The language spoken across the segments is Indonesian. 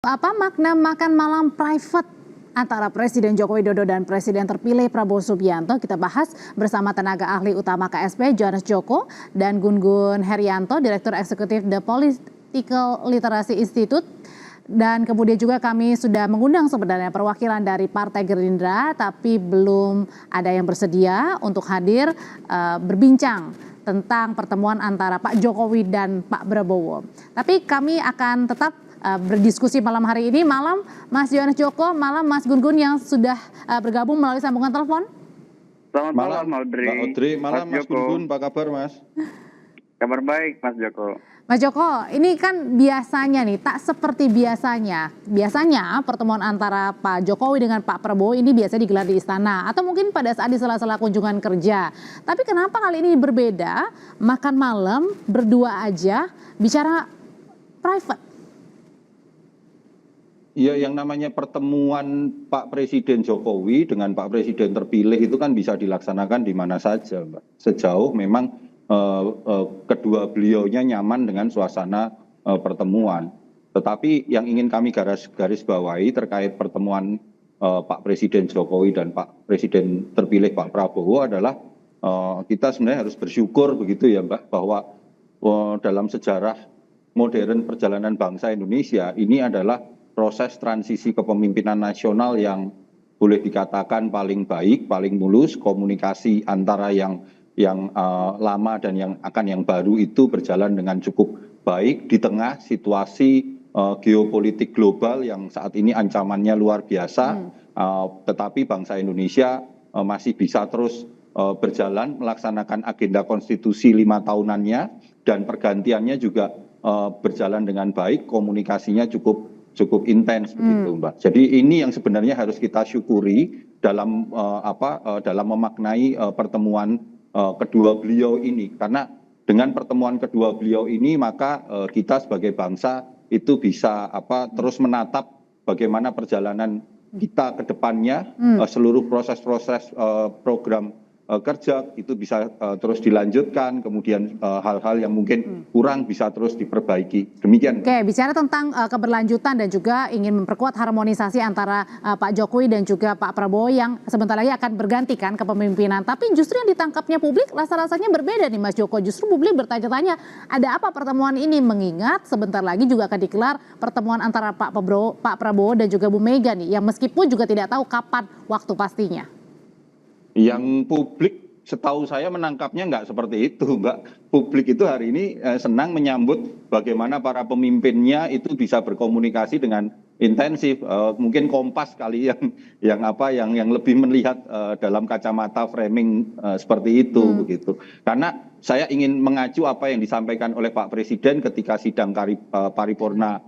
Apa makna makan malam private antara Presiden Joko Widodo dan Presiden terpilih Prabowo Subianto? Kita bahas bersama tenaga ahli utama KSP Johannes Joko dan Gun-Gun Herianto, Direktur Eksekutif The Political Literacy Institute. Dan kemudian juga kami sudah mengundang sebenarnya perwakilan dari Partai Gerindra, tapi belum ada yang bersedia untuk hadir berbincang tentang pertemuan antara Pak Jokowi dan Pak Prabowo. Tapi kami akan tetap berdiskusi malam hari ini. Malam Mas Johannes Joko, malam Mas Gun-Gun yang sudah bergabung melalui sambungan telepon. Selamat malam Mbak Audrey, malam Mas Gun-Gun, apa kabar Mas? Kabar baik Mas Joko. Mas Joko, ini kan biasanya nih, tak seperti biasanya. Biasanya pertemuan antara Pak Jokowi dengan Pak Prabowo ini biasa digelar di istana. Atau mungkin pada saat di sela-sela kunjungan kerja. Tapi kenapa kali ini berbeda, makan malam, berdua aja, bicara private? Iya, yang namanya pertemuan Pak Presiden Jokowi dengan Pak Presiden terpilih itu kan bisa dilaksanakan di mana saja, Mbak. Sejauh memang kedua beliaunya nyaman dengan suasana pertemuan. Tetapi yang ingin kami garis bawahi terkait pertemuan Pak Presiden Jokowi dan Pak Presiden terpilih Pak Prabowo adalah kita sebenarnya harus bersyukur begitu ya Mbak, bahwa dalam sejarah modern perjalanan bangsa Indonesia ini adalah proses transisi kepemimpinan nasional yang boleh dikatakan paling baik, paling mulus, komunikasi antara yang lama dan yang baru itu berjalan dengan cukup baik di tengah situasi geopolitik global yang saat ini ancamannya luar biasa, tetapi bangsa Indonesia masih bisa terus berjalan melaksanakan agenda konstitusi 5 tahunannya dan pergantiannya juga berjalan dengan baik, komunikasinya cukup intens begitu Mbak. Jadi ini yang sebenarnya harus kita syukuri dalam memaknai pertemuan kedua beliau ini, karena dengan pertemuan kedua beliau ini maka kita sebagai bangsa itu bisa terus menatap bagaimana perjalanan kita ke depannya, seluruh proses-proses program kerja itu bisa terus dilanjutkan, kemudian hal-hal yang mungkin kurang bisa terus diperbaiki. Demikian. Oke, bicara tentang keberlanjutan dan juga ingin memperkuat harmonisasi antara Pak Jokowi dan juga Pak Prabowo yang sebentar lagi akan bergantikan kepemimpinan. Tapi justru yang ditangkapnya publik rasa-rasanya berbeda nih Mas Joko. Justru publik bertanya-tanya ada apa pertemuan ini, mengingat sebentar lagi juga akan digelar pertemuan antara Pak Prabowo dan juga Bu Mega nih, yang meskipun juga tidak tahu kapan waktu pastinya. Yang publik setahu saya menangkapnya nggak seperti itu Mbak. Publik itu hari ini senang menyambut bagaimana para pemimpinnya itu bisa berkomunikasi dengan intensif. Mungkin Kompas kali yang lebih melihat dalam kacamata framing seperti itu begitu. Karena saya ingin mengacu apa yang disampaikan oleh Pak Presiden ketika sidang paripurna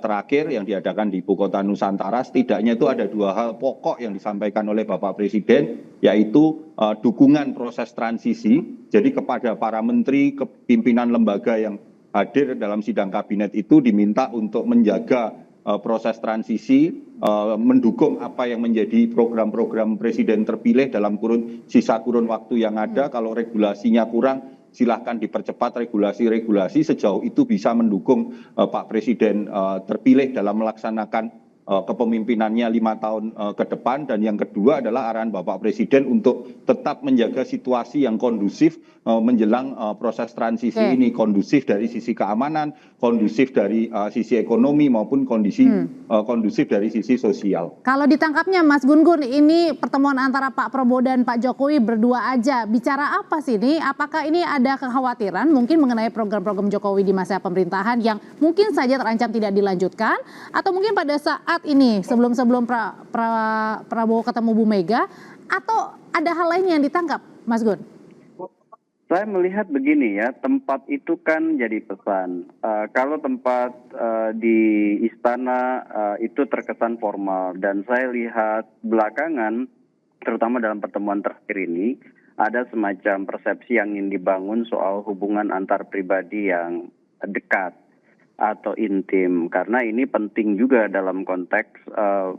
terakhir yang diadakan di Ibu Kota Nusantara. Setidaknya itu ada 2 hal pokok yang disampaikan oleh Bapak Presiden, yaitu dukungan proses transisi. Jadi kepada para menteri, pimpinan lembaga yang hadir dalam sidang kabinet itu diminta untuk menjaga proses transisi, mendukung apa yang menjadi program-program Presiden terpilih dalam sisa kurun waktu yang ada. Kalau regulasinya kurang, silahkan dipercepat regulasi-regulasi sejauh itu bisa mendukung Pak Presiden terpilih dalam melaksanakan kepemimpinannya 5 tahun ke depan. Dan yang kedua adalah arahan Bapak Presiden untuk tetap menjaga situasi yang kondusif menjelang proses transisi ini, kondusif dari sisi keamanan, kondusif dari sisi ekonomi maupun kondusif dari sisi sosial. Kalau ditangkapnya Mas Gun-Gun, ini pertemuan antara Pak Prabowo dan Pak Jokowi berdua aja, bicara apa sih ini? Apakah ini ada kekhawatiran mungkin mengenai program-program Jokowi di masa pemerintahan yang mungkin saja terancam tidak dilanjutkan, atau mungkin pada saat ini sebelum Prabowo ketemu Bu Mega, atau ada hal lain yang ditangkap Mas Gun? Saya melihat begini ya, tempat itu kan jadi pesan. Kalau tempat di istana itu terkesan formal, dan saya lihat belakangan, terutama dalam pertemuan terakhir ini, ada semacam persepsi yang ingin dibangun soal hubungan antar pribadi yang dekat atau intim, karena ini penting juga dalam konteks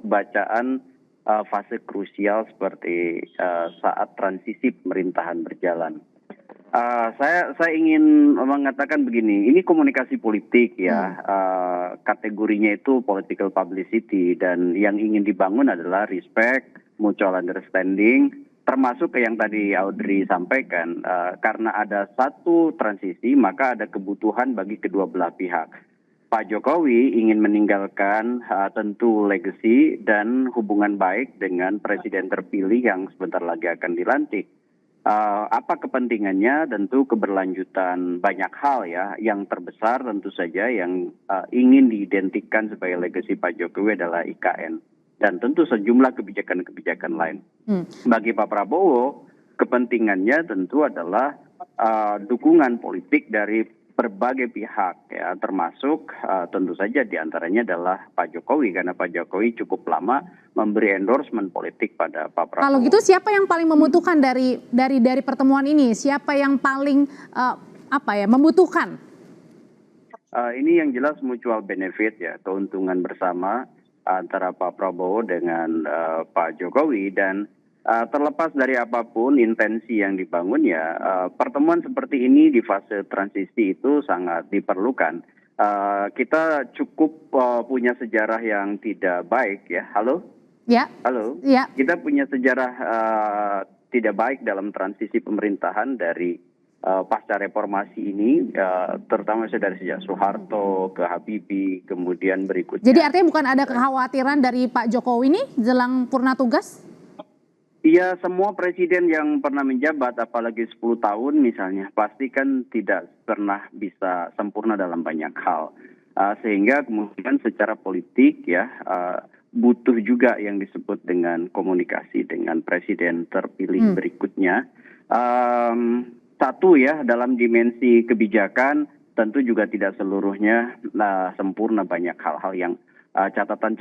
bacaan fase krusial seperti saat transisi pemerintahan berjalan. Saya ingin mengatakan begini, ini komunikasi politik ya, kategorinya itu political publicity dan yang ingin dibangun adalah respect, mutual understanding, termasuk yang tadi Audrey sampaikan, karena ada satu transisi maka ada kebutuhan bagi kedua belah pihak. Pak Jokowi ingin meninggalkan tentu legacy dan hubungan baik dengan presiden terpilih yang sebentar lagi akan dilantik. Apa kepentingannya? Tentu keberlanjutan banyak hal ya. Yang terbesar tentu saja yang ingin diidentikan sebagai legacy Pak Jokowi adalah IKN dan tentu sejumlah kebijakan-kebijakan lain. Bagi Pak Prabowo, kepentingannya tentu adalah dukungan politik dari berbagai pihak ya, termasuk tentu saja diantaranya adalah Pak Jokowi karena Pak Jokowi cukup lama memberi endorsement politik pada Pak Prabowo. Kalau gitu siapa yang paling membutuhkan dari pertemuan ini? Siapa yang paling membutuhkan? Ini yang jelas mutual benefit ya, keuntungan bersama antara Pak Prabowo dengan Pak Jokowi dan terlepas dari apapun intensi yang dibangun ya, pertemuan seperti ini di fase transisi itu sangat diperlukan. Kita cukup punya sejarah yang tidak baik ya. Halo? Ya. Halo? Ya. Kita punya sejarah tidak baik dalam transisi pemerintahan dari pasca reformasi ini, terutama dari sejak Soeharto ke Habibie, kemudian berikutnya. Jadi artinya bukan ada kekhawatiran dari Pak Jokowi nih jelang purna tugas? Iya, semua presiden yang pernah menjabat, apalagi 10 tahun misalnya, pasti kan tidak pernah bisa sempurna dalam banyak hal. Sehingga kemudian secara politik ya, butuh juga yang disebut dengan komunikasi dengan presiden terpilih berikutnya. Satu ya, dalam dimensi kebijakan, tentu juga tidak seluruhnya sempurna, banyak hal-hal yang catatan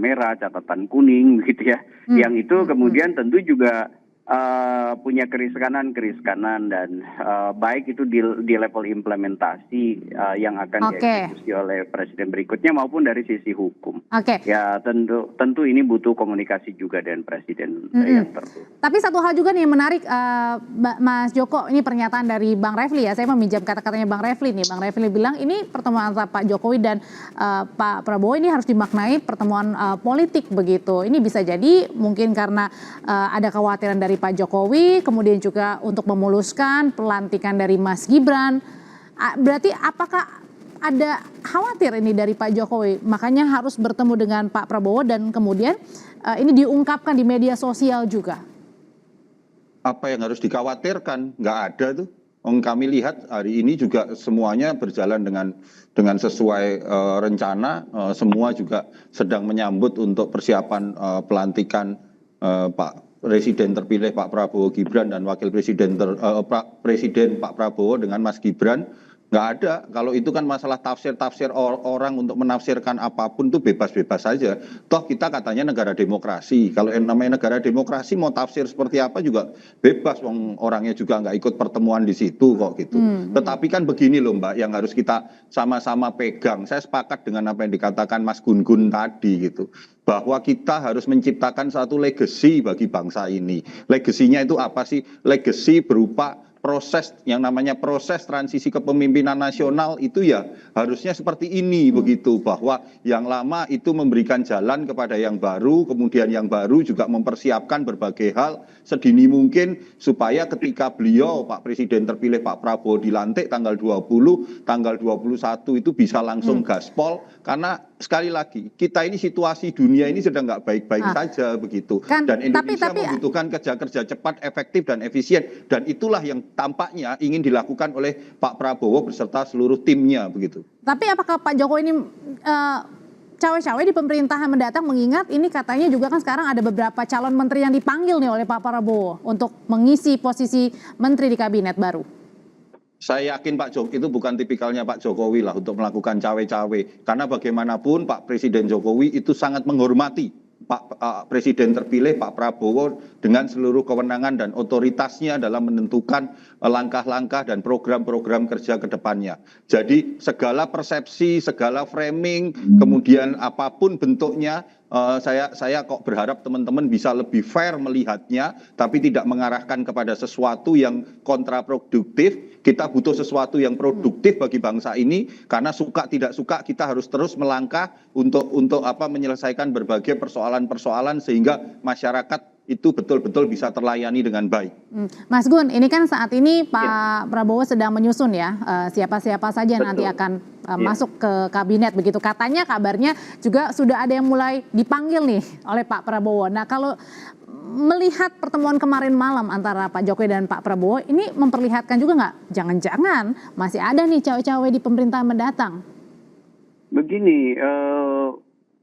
merah, catatan kuning gitu ya. Yang itu kemudian tentu juga punya keriskanan dan baik itu di level implementasi yang akan dieksekusi oleh presiden berikutnya maupun dari sisi hukum. Ya tentu ini butuh komunikasi juga dengan presiden yang terpilih. Tapi satu hal juga nih yang menarik, Mas Joko, ini pernyataan dari Bang Refli ya. Saya meminjam kata-katanya Bang Refli nih. Bang Refli bilang ini pertemuan antara Pak Jokowi dan Pak Prabowo ini harus dimaknai pertemuan politik begitu. Ini bisa jadi mungkin karena ada kekhawatiran dari Pak Jokowi, kemudian juga untuk memuluskan pelantikan dari Mas Gibran. Berarti apakah ada khawatir ini dari Pak Jokowi, makanya harus bertemu dengan Pak Prabowo dan kemudian ini diungkapkan di media sosial juga? Apa yang harus dikhawatirkan? Nggak ada tuh. Kami lihat hari ini juga semuanya berjalan dengan sesuai rencana. Semua juga sedang menyambut untuk persiapan pelantikan Pak Presiden terpilih Pak Prabowo Gibran dan Wakil Presiden Presiden Pak Prabowo dengan Mas Gibran. Nggak ada. Kalau itu kan masalah tafsir orang untuk menafsirkan apapun itu bebas-bebas saja. Toh kita katanya negara demokrasi. Kalau yang namanya negara demokrasi mau tafsir seperti apa juga bebas. Orangnya juga nggak ikut pertemuan di situ kok gitu. Tetapi kan begini loh Mbak, yang harus kita sama-sama pegang. Saya sepakat dengan apa yang dikatakan Mas Gun-Gun tadi gitu. Bahwa kita harus menciptakan satu legacy bagi bangsa ini. Legasinya itu apa sih? Legacy berupa proses yang namanya proses transisi kepemimpinan nasional itu ya harusnya seperti ini begitu, bahwa yang lama itu memberikan jalan kepada yang baru, kemudian yang baru juga mempersiapkan berbagai hal sedini mungkin supaya ketika beliau Pak Presiden terpilih Pak Prabowo dilantik tanggal 20, tanggal 21 itu bisa langsung gaspol, karena sekali lagi kita ini situasi dunia ini sedang nggak baik-baik saja begitu, dan Indonesia membutuhkan kerja-kerja cepat, efektif dan efisien, dan itulah yang tampaknya ingin dilakukan oleh Pak Prabowo beserta seluruh timnya begitu. Tapi apakah Pak Jokowi ini cawe-cawe di pemerintahan mendatang, mengingat ini katanya juga kan sekarang ada beberapa calon menteri yang dipanggil nih oleh Pak Prabowo untuk mengisi posisi menteri di kabinet baru? Saya yakin Pak Jokowi itu bukan tipikalnya Pak Jokowi lah untuk melakukan cawe-cawe, karena bagaimanapun Pak Presiden Jokowi itu sangat menghormati Pak Presiden terpilih Pak Prabowo dengan seluruh kewenangan dan otoritasnya dalam menentukan langkah-langkah dan program-program kerja ke depannya. Jadi segala persepsi, segala framing, kemudian apapun bentuknya Saya kok berharap teman-teman bisa lebih fair melihatnya, tapi tidak mengarahkan kepada sesuatu yang kontraproduktif. Kita butuh sesuatu yang produktif bagi bangsa ini, karena suka tidak suka kita harus terus melangkah untuk menyelesaikan berbagai persoalan-persoalan sehingga masyarakat itu betul-betul bisa terlayani dengan baik. Mas Gun, ini kan saat ini Pak Prabowo sedang menyusun ya siapa-siapa saja nanti akan masuk ke kabinet begitu. Katanya kabarnya juga sudah ada yang mulai dipanggil nih oleh Pak Prabowo. Nah, kalau melihat pertemuan kemarin malam antara Pak Jokowi dan Pak Prabowo, ini memperlihatkan juga nggak jangan-jangan masih ada nih cawe-cawe di pemerintahan mendatang? Begini,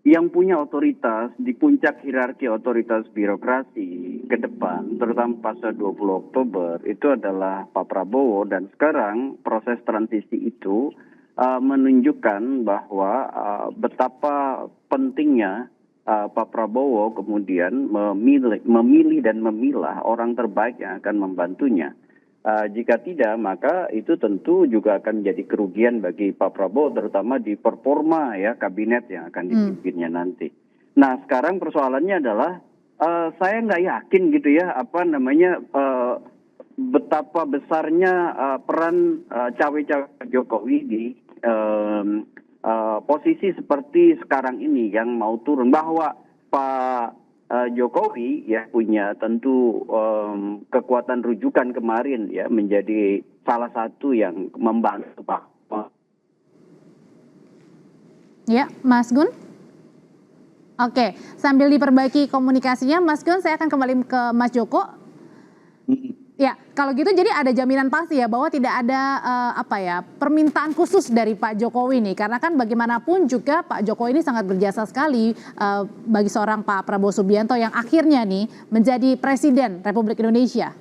yang punya otoritas di puncak hierarki otoritas birokrasi ke depan, terutama pasca 20 Oktober, itu adalah Pak Prabowo, dan sekarang proses transisi itu menunjukkan bahwa betapa pentingnya Pak Prabowo kemudian memilih dan memilah orang terbaik yang akan membantunya. Jika tidak, maka itu tentu juga akan menjadi kerugian bagi Pak Prabowo, terutama di performa ya kabinet yang akan dipimpinnya nanti. Nah, sekarang persoalannya adalah saya nggak yakin gitu ya betapa besarnya peran cawe-cawe Jokowi di posisi seperti sekarang ini yang mau turun, bahwa Pak Jokowi ya punya tentu kekuatan rujukan kemarin ya menjadi salah satu yang membantu Pak. Ya, Mas Gun. Oke, sambil diperbaiki komunikasinya, Mas Gun, saya akan kembali ke Mas Joko. Ya, kalau gitu jadi ada jaminan pasti ya bahwa tidak ada permintaan khusus dari Pak Jokowi nih, karena kan bagaimanapun juga Pak Jokowi ini sangat berjasa sekali bagi seorang Pak Prabowo Subianto yang akhirnya nih menjadi Presiden Republik Indonesia.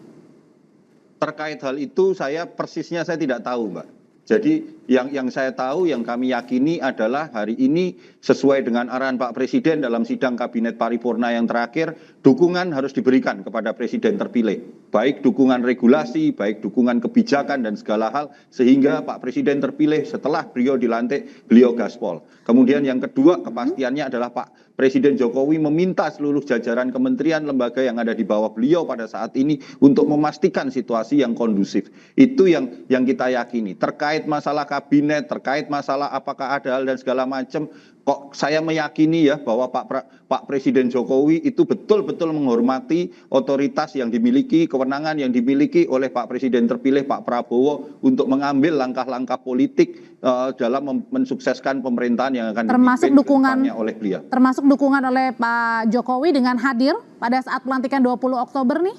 Terkait hal itu persisnya saya tidak tahu, Mbak. Jadi yang saya tahu, yang kami yakini adalah hari ini sesuai dengan arahan Pak Presiden dalam sidang Kabinet Paripurna yang terakhir, dukungan harus diberikan kepada Presiden terpilih. Baik dukungan regulasi, baik dukungan kebijakan dan segala hal, sehingga Pak Presiden terpilih setelah beliau dilantik, beliau gaspol. Kemudian yang kedua, kepastiannya adalah Pak Presiden Jokowi meminta seluruh jajaran kementerian, lembaga yang ada di bawah beliau pada saat ini untuk memastikan situasi yang kondusif. Itu yang kita yakini. Terkait masalah kabinet, terkait masalah apakah ada hal dan segala macam, kok saya meyakini ya bahwa Pak Presiden Jokowi itu betul-betul menghormati otoritas yang dimiliki, kewenangan yang dimiliki oleh Pak Presiden terpilih Pak Prabowo untuk mengambil langkah-langkah politik dalam mensukseskan pemerintahan yang akan dipimpin oleh beliau. Termasuk dukungan oleh Pak Jokowi dengan hadir pada saat pelantikan 20 Oktober nih,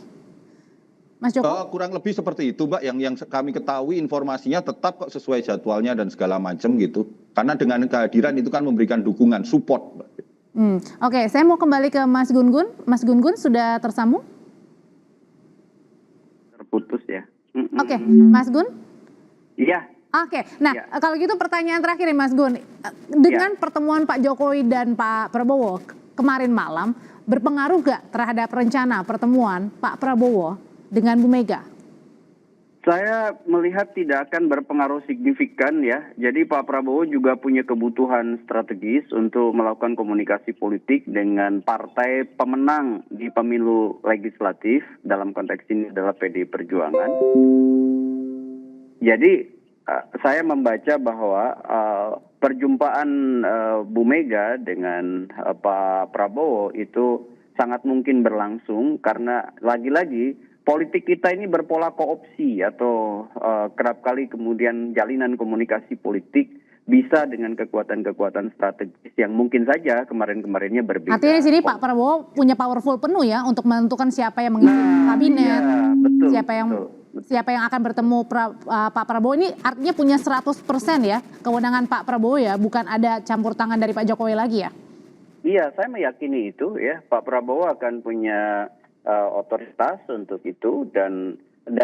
Mas Joko? Kurang lebih seperti itu, Mbak. Yang kami ketahui informasinya tetap kok sesuai jadwalnya dan segala macam gitu. Karena dengan kehadiran itu kan memberikan dukungan, support, Mbak. Oke, saya mau kembali ke Mas Gun-Gun. Mas Gun-Gun sudah tersambung? Terputus ya. Oke, Mas Gun? Iya. Oke, nah kalau gitu pertanyaan terakhir nih Mas Gun. Dengan pertemuan Pak Jokowi dan Pak Prabowo kemarin malam, berpengaruh gak terhadap rencana pertemuan Pak Prabowo dengan Bu Mega? Saya melihat tidak akan berpengaruh signifikan ya. Jadi Pak Prabowo juga punya kebutuhan strategis untuk melakukan komunikasi politik dengan partai pemenang di pemilu legislatif, dalam konteks ini adalah PDI Perjuangan. Jadi saya membaca bahwa perjumpaan Bu Mega dengan Pak Prabowo itu sangat mungkin berlangsung, karena lagi-lagi politik kita ini berpola koopsi atau kerap kali kemudian jalinan komunikasi politik bisa dengan kekuatan-kekuatan strategis yang mungkin saja kemarin-kemarinnya berbeda. Artinya di sini Pak Prabowo punya powerful penuh ya untuk menentukan siapa yang mengisi kabinet, betul, siapa yang akan bertemu Pak Prabowo. Ini artinya punya 100% ya kewenangan Pak Prabowo ya, bukan ada campur tangan dari Pak Jokowi lagi ya? Iya, saya meyakini itu ya. Pak Prabowo akan punya otoritas untuk itu, dan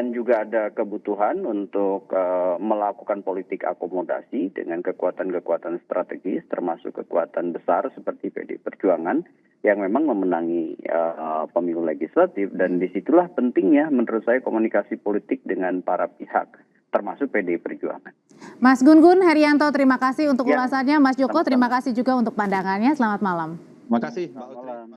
juga ada kebutuhan untuk melakukan politik akomodasi dengan kekuatan-kekuatan strategis, termasuk kekuatan besar seperti PDI Perjuangan yang memang memenangi pemilu legislatif, dan disitulah pentingnya menurut saya komunikasi politik dengan para pihak, termasuk PDI Perjuangan. Mas Gun-Gun Herianto, terima kasih untuk ulasannya. Mas Joko, terima kasih juga untuk pandangannya. Selamat malam. Makasih, Mbak Selamat Audrey. malam.